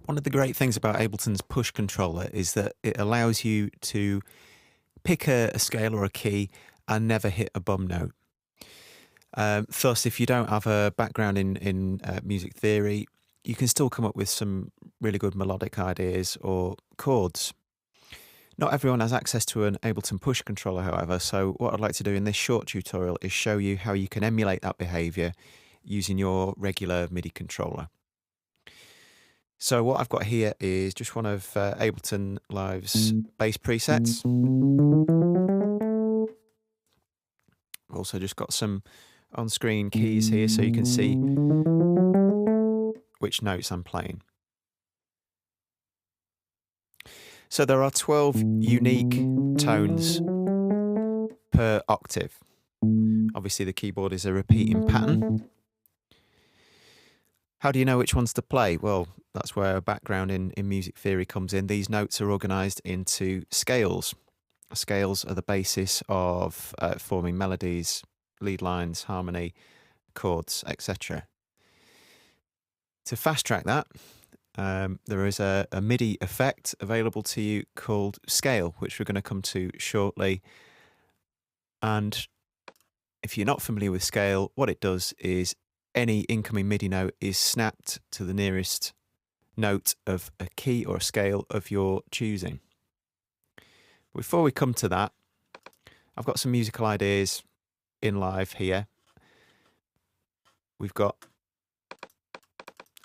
One of the great things about Ableton's push controller is that it allows you to pick a scale or a key and never hit a bum note. Thus, if you don't have a background in music theory, you can still come up with some really good melodic ideas or chords. Not everyone has access to an Ableton push controller, however, so what I'd like to do in this short tutorial is show you how you can emulate that behaviour using your regular MIDI controller. So what I've got here is just one of Ableton Live's bass presets. I've also just got some on-screen keys here so you can see which notes I'm playing. So there are 12 unique tones per octave. Obviously the keyboard is a repeating pattern. How do you know which ones to play? Well, that's where a background in music theory comes in. These notes are organised into scales. Scales are the basis of forming melodies, lead lines, harmony, chords, etc. To fast track that, there is a MIDI effect available to you called scale, which we're going to come to shortly. And if you're not familiar with scale, what it does is any incoming MIDI note is snapped to the nearest note of a key or a scale of your choosing. Before we come to that, I've got some musical ideas in Live here. We've got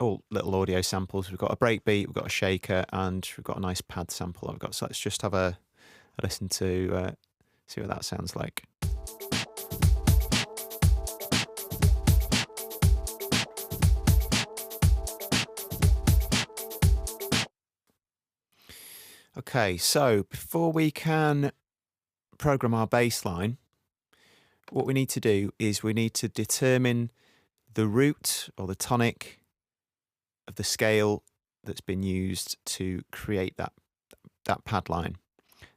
all little audio samples. We've got a breakbeat, we've got a shaker, and we've got a nice pad sample I've got. So let's just have a listen to see what that sounds like. Okay, so before we can program our bass line, what we need to do is we need to determine the root or the tonic of the scale that's been used to create that pad line.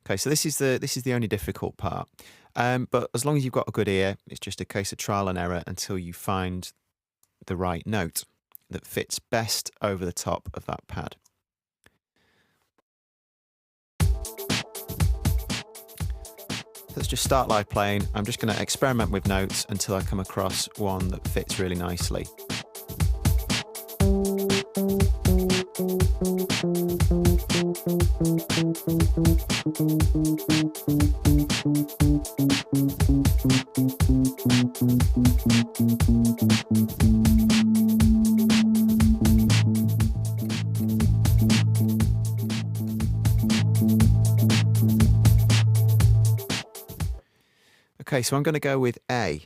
Okay, so this is the only difficult part. But as long as you've got a good ear, it's just a case of trial and error until you find the right note that fits best over the top of that pad. Let's just start live playing. I'm just going to experiment with notes until I come across one that fits really nicely. Okay, so I'm going to go with A.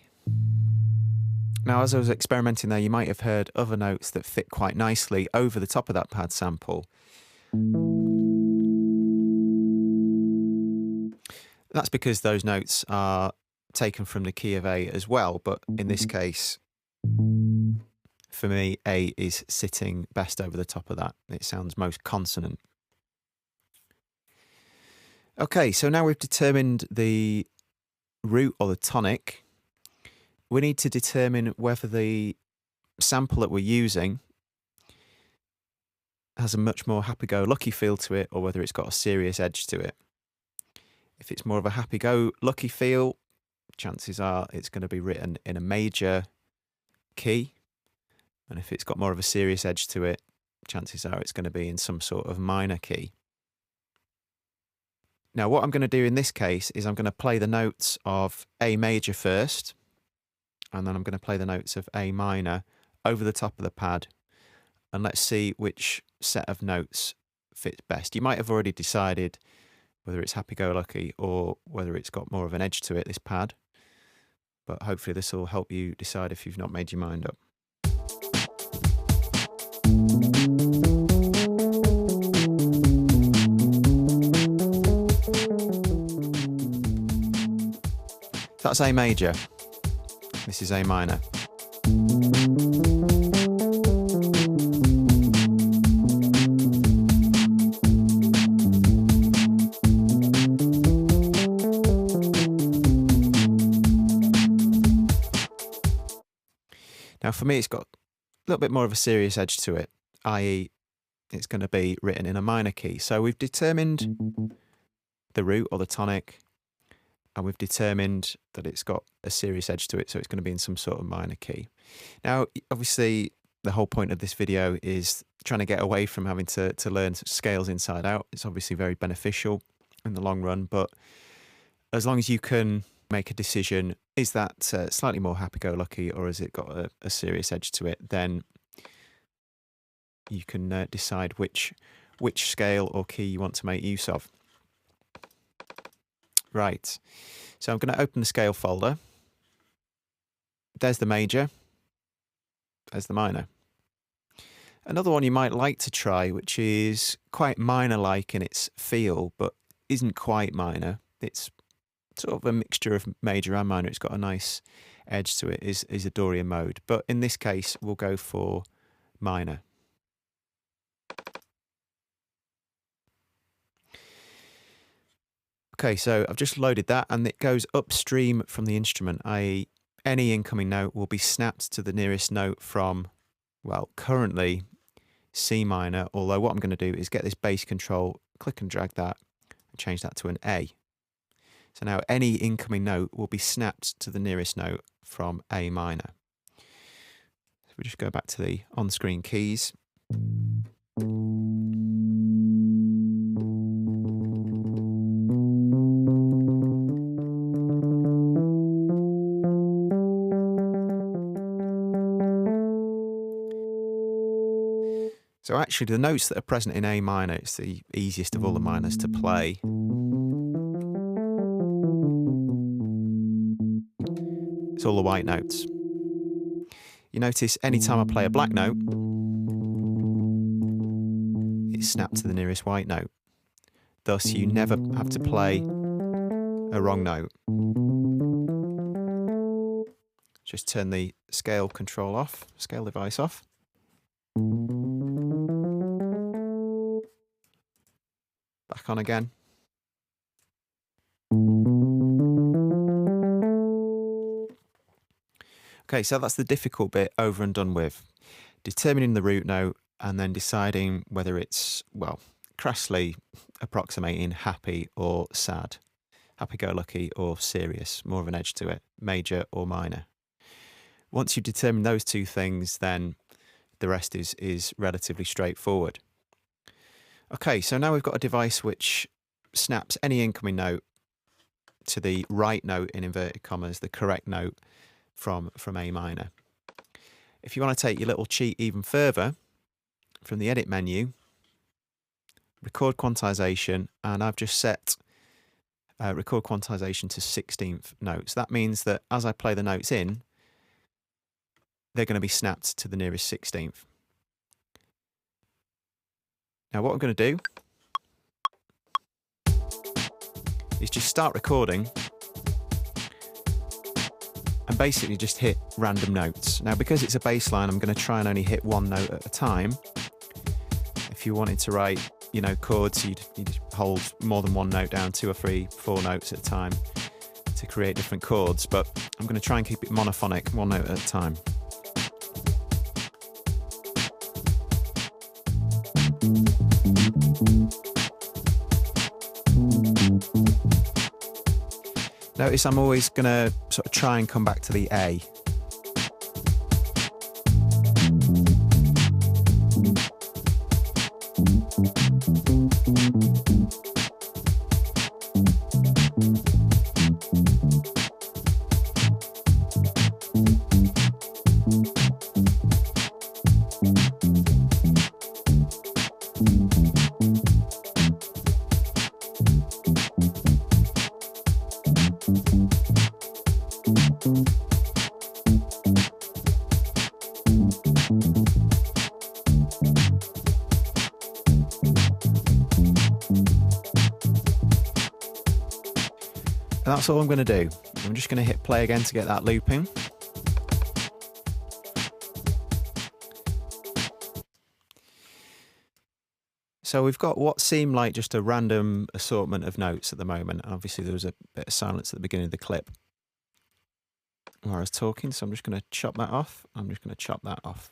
Now, as I was experimenting there, you might have heard other notes that fit quite nicely over the top of that pad sample. That's because those notes are taken from the key of A as well, but in this case, for me, A is sitting best over the top of that. It sounds most consonant. Okay, so now we've determined the root or the tonic. We need to determine whether the sample that we're using has a much more happy-go-lucky feel to it or whether it's got a serious edge to it. If it's more of a happy-go-lucky feel, chances are it's going to be written in a major key, and if it's got more of a serious edge to it, chances are it's going to be in some sort of minor key. Now, what I'm going to do in this case is I'm going to play the notes of A major first, and then I'm going to play the notes of A minor over the top of the pad, and let's see which set of notes fits best. You might have already decided whether it's happy-go-lucky or whether it's got more of an edge to it, this pad, but hopefully this will help you decide if you've not made your mind up. That's A major. This is A minor. Now for me it's got a little bit more of a serious edge to it, i.e. it's going to be written in a minor key. So we've determined the root or the tonic, and we've determined that it's got a serious edge to it, so it's going to be in some sort of minor key. Now, obviously, the whole point of this video is trying to get away from having to learn scales inside out. It's obviously very beneficial in the long run, but as long as you can make a decision, is that slightly more happy-go-lucky, or has it got a serious edge to it, then you can decide which scale or key you want to make use of. Right, so I'm going to open the scale folder. There's the major, there's the minor. Another one you might like to try, which is quite minor-like in its feel, but isn't quite minor. It's sort of a mixture of major and minor. It's got a nice edge to it, is a Dorian mode. But in this case, we'll go for minor. Okay, so I've just loaded that, and it goes upstream from the instrument, i.e. any incoming note will be snapped to the nearest note from, well, currently C minor, although what I'm going to do is get this bass control, click and drag that, and change that to an A. So now any incoming note will be snapped to the nearest note from A minor. So we just go back to the on-screen keys. So actually the notes that are present in A minor, it's the easiest of all the minors to play. It's all the white notes. You notice anytime I play a black note, it's snapped to the nearest white note. Thus you never have to play a wrong note. Just turn the scale control off, scale device off. Back on again. Okay, so that's the difficult bit over and done with. Determining the root note and then deciding whether it's, well, crassly approximating happy or sad, happy-go-lucky or serious, more of an edge to it, major or minor. Once you've determined those two things, then the rest is relatively straightforward. Okay, so now we've got a device which snaps any incoming note to the right note, in inverted commas, the correct note from A minor. If you want to take your little cheat even further, from the edit menu, record quantization, and I've just set record quantization to 16th notes. That means that as I play the notes in, they're going to be snapped to the nearest 16th. Now what I'm going to do is just start recording and basically just hit random notes. Now because it's a bass line, I'm going to try and only hit one note at a time. If you wanted to write, you know, chords, you'd hold more than one note down, 2 or 3, 4 notes at a time to create different chords, but I'm going to try and keep it monophonic, one note at a time. Notice I'm always going to sort of try and come back to the A. And that's all I'm going to do. I'm just going to hit play again to get that looping. So we've got what seemed like just a random assortment of notes at the moment. Obviously there was a bit of silence at the beginning of the clip where I was talking, so I'm just going to chop that off. I'm just going to chop that off.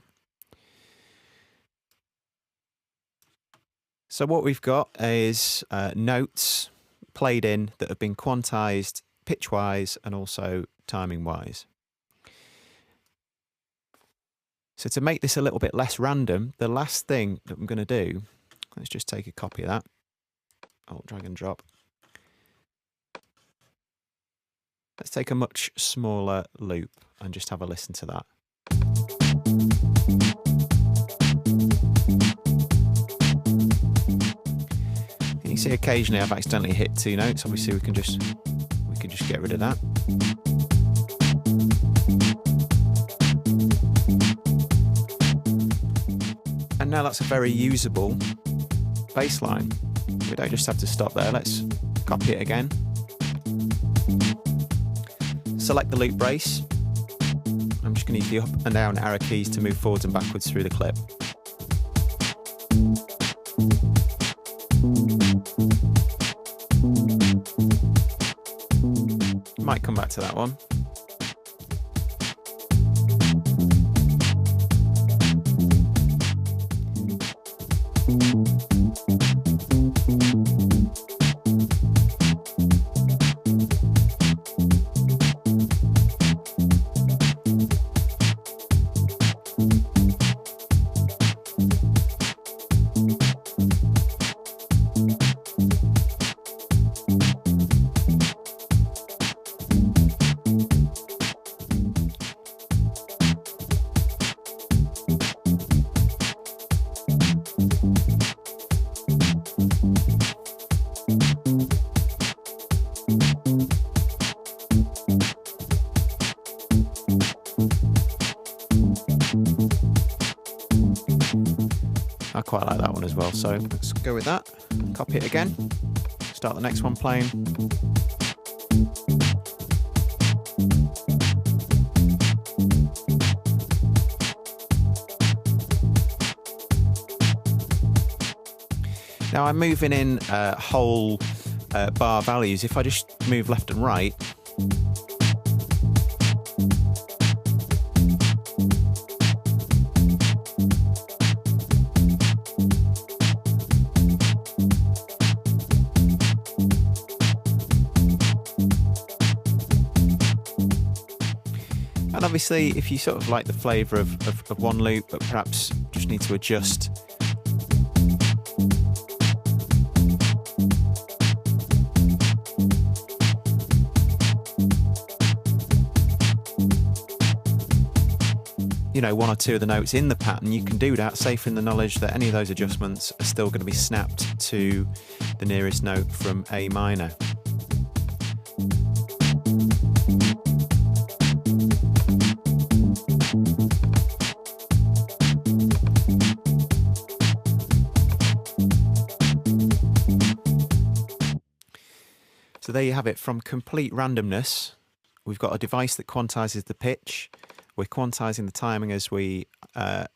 So what we've got is notes played in that have been quantized pitch-wise and also timing-wise. So to make this a little bit less random, the last thing that I'm going to do, let's just take a copy of that. Alt drag and drop. Let's take a much smaller loop and just have a listen to that. And you see occasionally I've accidentally hit 2 notes. Obviously we can just get rid of that. And now that's a very usable bass line. We don't just have to stop there. Let's copy it again. Select the loop brace. I'm just going to use the up and down arrow keys to move forwards and backwards through the clip. Might come back to that one. I quite like that one as well, so let's go with that, copy it again, start the next one playing. Now I'm moving in whole bar values. If I just move left and right, and obviously if you sort of like the flavour of one loop but perhaps just need to adjust one or two of the notes in the pattern, you can do that, safe in the knowledge that any of those adjustments are still going to be snapped to the nearest note from A minor. So there you have it. From complete randomness, we've got a device that quantizes the pitch. We're quantizing the timing as we are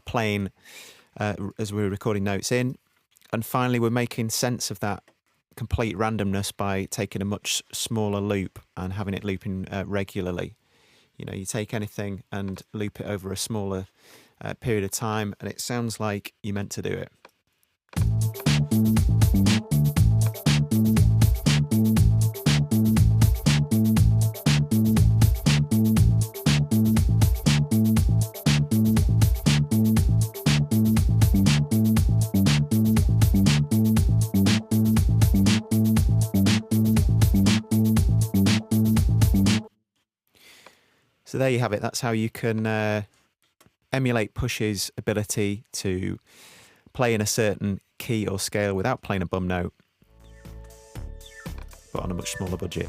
playing, as we're recording notes in. And finally, we're making sense of that complete randomness by taking a much smaller loop and having it looping regularly. You take anything and loop it over a smaller period of time, and it sounds like you meant to do it. So there you have it. That's how you can emulate Push's ability to play in a certain key or scale without playing a bum note, but on a much smaller budget.